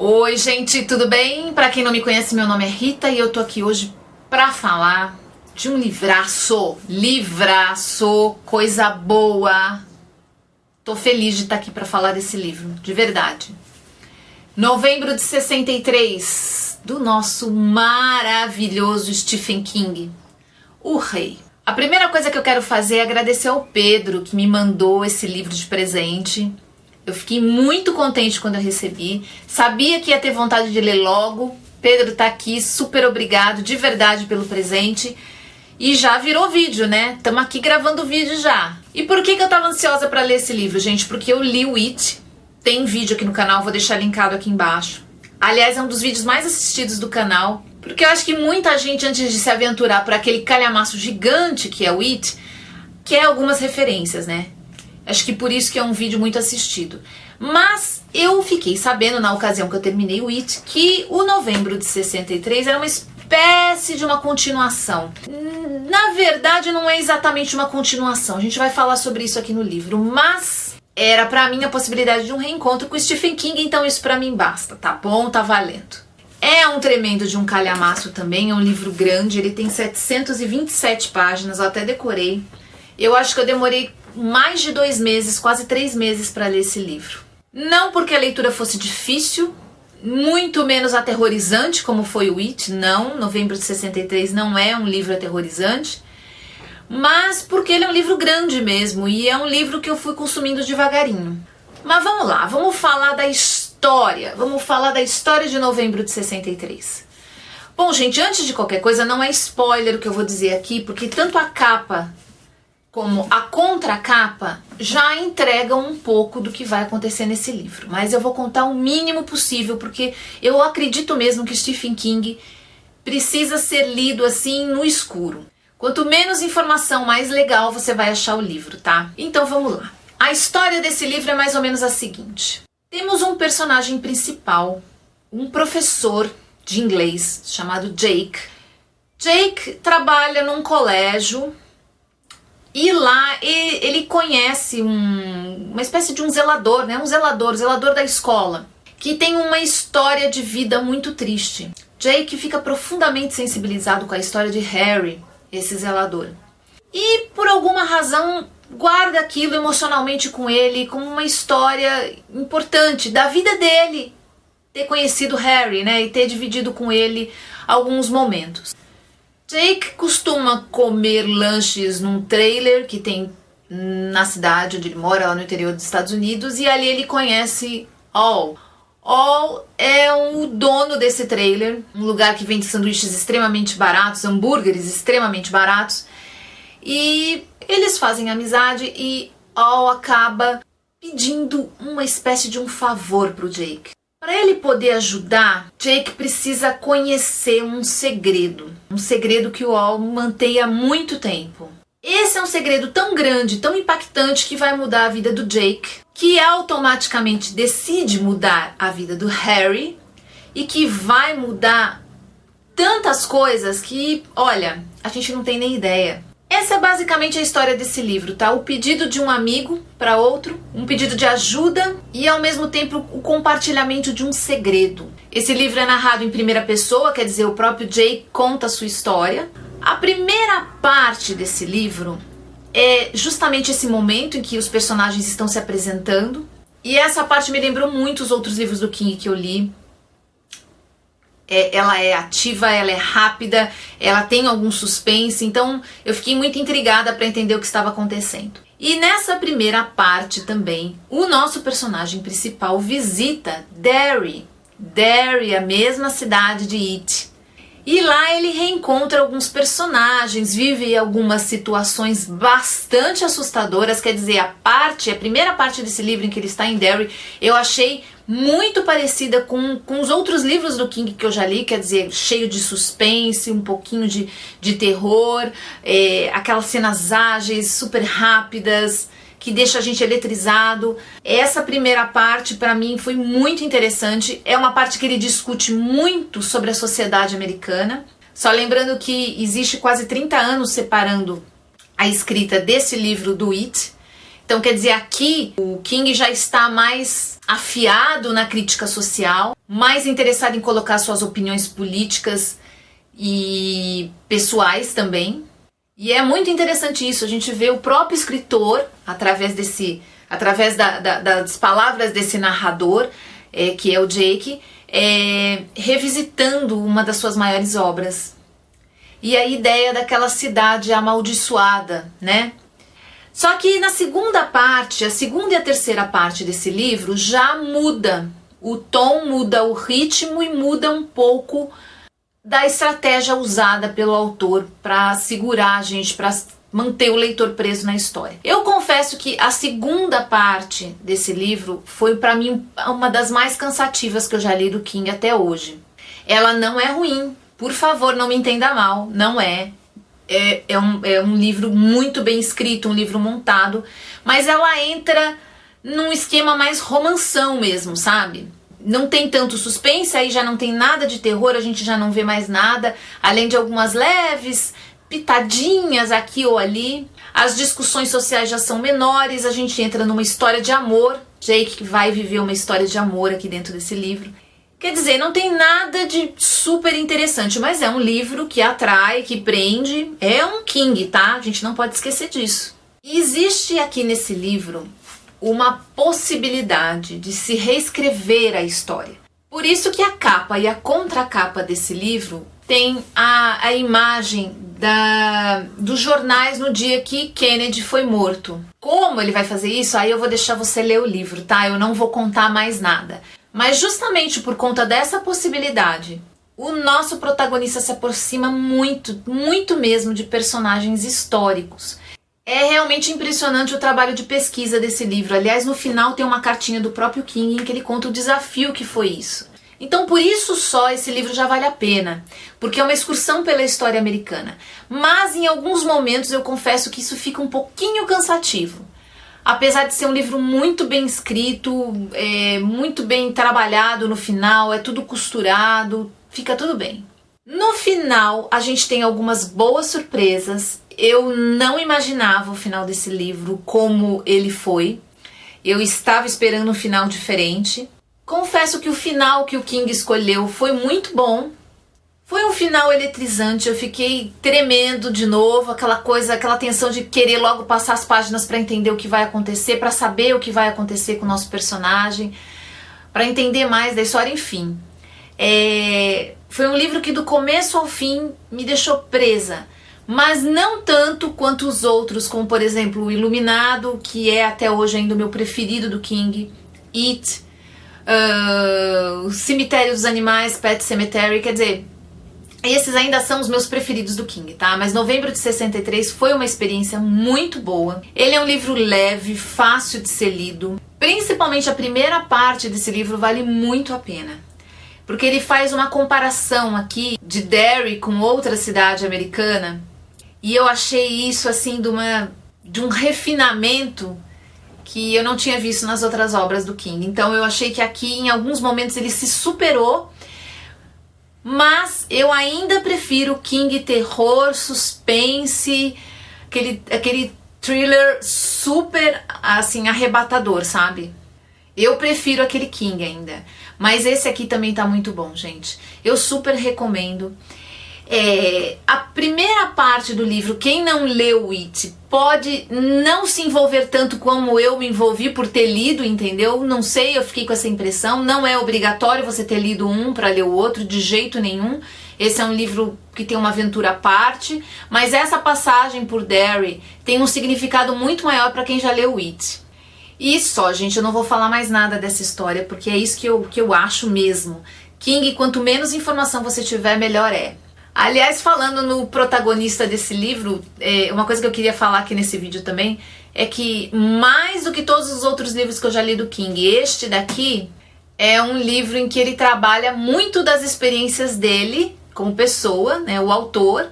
Oi, gente, tudo bem? Pra quem não me conhece, meu nome é Rita e eu tô aqui hoje pra falar de um livraço, coisa boa. Tô feliz de estar aqui pra falar desse livro, de verdade. Novembro de 63, do nosso maravilhoso Stephen King, O Rei. A primeira coisa que eu quero fazer é agradecer ao Pedro, que me mandou esse livro de presente. Eu fiquei muito contente quando eu recebi. Sabia que ia ter vontade de ler logo. Pedro tá aqui, super obrigado de verdade pelo presente. E já virou vídeo, né? Estamos aqui gravando vídeo já. E por que eu tava ansiosa para ler esse livro, gente? Porque eu li o It. Tem vídeo aqui no canal, vou deixar linkado aqui embaixo. Aliás, é um dos vídeos mais assistidos do canal. Porque eu acho que muita gente, antes de se aventurar por aquele calhamaço gigante que é o It, quer algumas referências, né? Acho que por isso que é um vídeo muito assistido. Mas eu fiquei sabendo, na ocasião que eu terminei o It, que o Novembro de 63 era uma espécie de uma continuação. Na verdade, não é exatamente uma continuação. A gente vai falar sobre isso aqui no livro. Mas era pra mim a possibilidade de um reencontro com o Stephen King, então isso pra mim basta, tá bom? Tá valendo. É um tremendo de um calhamaço também, é um livro grande, ele tem 727 páginas, eu até decorei. Eu acho que eu demorei mais de 2 meses, quase 3 meses para ler esse livro. Não porque a leitura fosse difícil, muito menos aterrorizante como foi o It, não, Novembro de 63 não é um livro aterrorizante, mas porque ele é um livro grande mesmo e é um livro que eu fui consumindo devagarinho. Mas vamos lá, vamos falar da história, de Novembro de 63. Bom, gente, antes de qualquer coisa, não é spoiler o que eu vou dizer aqui, porque tanto a capa como a contracapa já entregam um pouco do que vai acontecer nesse livro. Mas eu vou contar o mínimo possível, porque eu acredito mesmo que Stephen King precisa ser lido assim no escuro. Quanto menos informação, mais legal você vai achar o livro, tá? Então vamos lá. A história desse livro é mais ou menos a seguinte. Temos um personagem principal, um professor de inglês chamado Jake. Jake trabalha num colégio e lá ele conhece uma espécie de um zelador, né? Um zelador da escola, que tem uma história de vida muito triste. Jake fica profundamente sensibilizado com a história de Harry, esse zelador. E por alguma razão guarda aquilo emocionalmente com ele como uma história importante da vida dele, ter conhecido Harry, né? E ter dividido com ele alguns momentos. Jake costuma comer lanches num trailer que tem na cidade onde ele mora, lá no interior dos Estados Unidos, e ali ele conhece Al. Al é o dono desse trailer, um lugar que vende sanduíches extremamente baratos, hambúrgueres extremamente baratos, e eles fazem amizade e Al acaba pedindo uma espécie de um favor pro Jake. Para ele poder ajudar, Jake precisa conhecer um segredo que o Al mantém há muito tempo. Esse é um segredo tão grande, tão impactante, que vai mudar a vida do Jake, que automaticamente decide mudar a vida do Harry e que vai mudar tantas coisas que, olha, a gente não tem nem ideia. Essa é basicamente a história desse livro, tá? O pedido de um amigo para outro, um pedido de ajuda e ao mesmo tempo o compartilhamento de um segredo. Esse livro é narrado em primeira pessoa, quer dizer, o próprio Jake conta a sua história. A primeira parte desse livro é justamente esse momento em que os personagens estão se apresentando. E essa parte me lembrou muito os outros livros do King que eu li. Ela é ativa, ela é rápida, ela tem algum suspense, então eu fiquei muito intrigada para entender o que estava acontecendo. E nessa primeira parte também, o nosso personagem principal visita Derry, a mesma cidade de It. E lá ele reencontra alguns personagens, vive algumas situações bastante assustadoras, quer dizer, a primeira parte desse livro em que ele está em Derry, eu achei muito parecida com os outros livros do King que eu já li, quer dizer, cheio de suspense, um pouquinho de terror, aquelas cenas ágeis, super rápidas, que deixa a gente eletrizado. Essa primeira parte, para mim, foi muito interessante. É uma parte que ele discute muito sobre a sociedade americana. Só lembrando que existe quase 30 anos separando a escrita desse livro do It. Então, quer dizer, aqui o King já está mais afiado na crítica social, mais interessado em colocar suas opiniões políticas e pessoais também. E é muito interessante isso, a gente vê o próprio escritor, através das palavras desse narrador, que é o Jake, revisitando uma das suas maiores obras. E a ideia daquela cidade amaldiçoada, né? Só que na segunda parte, a segunda e a terceira parte desse livro já muda. O tom muda, o ritmo, e muda um pouco da estratégia usada pelo autor para segurar a gente, para manter o leitor preso na história. Eu confesso que a segunda parte desse livro foi para mim uma das mais cansativas que eu já li do King até hoje. Ela não é ruim, por favor, não me entenda mal, não é. É um livro muito bem escrito, um livro montado, mas ela entra num esquema mais romanção mesmo, sabe? Não tem tanto suspense, aí já não tem nada de terror, a gente já não vê mais nada, além de algumas leves pitadinhas aqui ou ali. As discussões sociais já são menores, a gente entra numa história de amor. Jake vai viver uma história de amor aqui dentro desse livro. Quer dizer, não tem nada de super interessante, mas é um livro que atrai, que prende. É um King, tá? A gente não pode esquecer disso. E existe aqui nesse livro uma possibilidade de se reescrever a história. Por isso que a capa e a contracapa desse livro tem a imagem dos jornais no dia que Kennedy foi morto. Como ele vai fazer isso? Aí eu vou deixar você ler o livro, tá? Eu não vou contar mais nada. Mas justamente por conta dessa possibilidade, o nosso protagonista se aproxima muito, muito mesmo de personagens históricos. É realmente impressionante o trabalho de pesquisa desse livro. Aliás, no final tem uma cartinha do próprio King em que ele conta o desafio que foi isso. Então, por isso só, esse livro já vale a pena, porque é uma excursão pela história americana. Mas em alguns momentos eu confesso que isso fica um pouquinho cansativo. Apesar de ser um livro muito bem escrito, muito bem trabalhado no final, é tudo costurado, fica tudo bem. No final, a gente tem algumas boas surpresas. Eu não imaginava o final desse livro como ele foi. Eu estava esperando um final diferente. Confesso que o final que o King escolheu foi muito bom. Foi um final eletrizante, eu fiquei tremendo de novo, aquela coisa, aquela tensão de querer logo passar as páginas para entender o que vai acontecer, para saber o que vai acontecer com o nosso personagem, para entender mais da história, enfim. Foi um livro que do começo ao fim me deixou presa, mas não tanto quanto os outros, como por exemplo o Iluminado, que é até hoje ainda o meu preferido do King, It, o Cemitério dos Animais, Pet Sematary, quer dizer, esses ainda são os meus preferidos do King, tá? Mas Novembro de 63 foi uma experiência muito boa. Ele é um livro leve, fácil de ser lido. Principalmente a primeira parte desse livro vale muito a pena. Porque ele faz uma comparação aqui de Derry com outra cidade americana. E eu achei isso assim de um refinamento que eu não tinha visto nas outras obras do King. Então eu achei que aqui em alguns momentos ele se superou. Mas eu ainda prefiro King terror, suspense, aquele thriller super, assim, arrebatador, sabe? Eu prefiro aquele King ainda. Mas esse aqui também tá muito bom, gente. Eu super recomendo. A primeira parte do livro, quem não leu It pode não se envolver tanto como eu me envolvi por ter lido, entendeu? Não sei, eu fiquei com essa impressão. Não é obrigatório você ter lido um para ler o outro, de jeito nenhum. Esse é um livro que tem uma aventura à parte, mas essa passagem por Derry tem um significado muito maior para quem já leu It. E só, gente, eu não vou falar mais nada dessa história, porque é isso que eu acho mesmo. King, quanto menos informação você tiver, melhor é. Aliás, falando no protagonista desse livro, uma coisa que eu queria falar aqui nesse vídeo também é que, mais do que todos os outros livros que eu já li do King, este daqui é um livro em que ele trabalha muito das experiências dele como pessoa, né, o autor,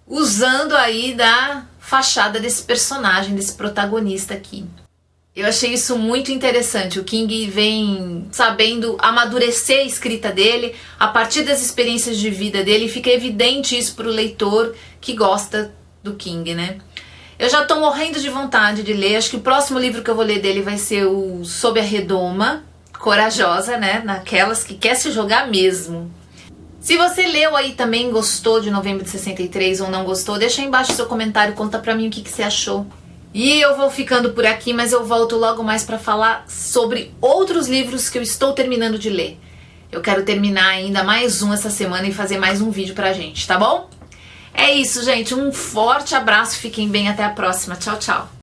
usando aí da fachada desse personagem, desse protagonista aqui. Eu achei isso muito interessante. O King vem sabendo amadurecer a escrita dele a partir das experiências de vida dele, e fica evidente isso para o leitor que gosta do King, né? Eu já tô morrendo de vontade de ler. Acho que o próximo livro que eu vou ler dele vai ser o Sob a Redoma. Corajosa, né? Naquelas que quer se jogar mesmo. Se você leu aí também, gostou de Novembro de 63 ou não gostou, deixa aí embaixo seu comentário, conta pra mim o que você achou. E eu vou ficando por aqui, mas eu volto logo mais pra falar sobre outros livros que eu estou terminando de ler. Eu quero terminar ainda mais um essa semana e fazer mais um vídeo pra gente, tá bom? É isso, gente. Um forte abraço, fiquem bem, até a próxima. Tchau, tchau.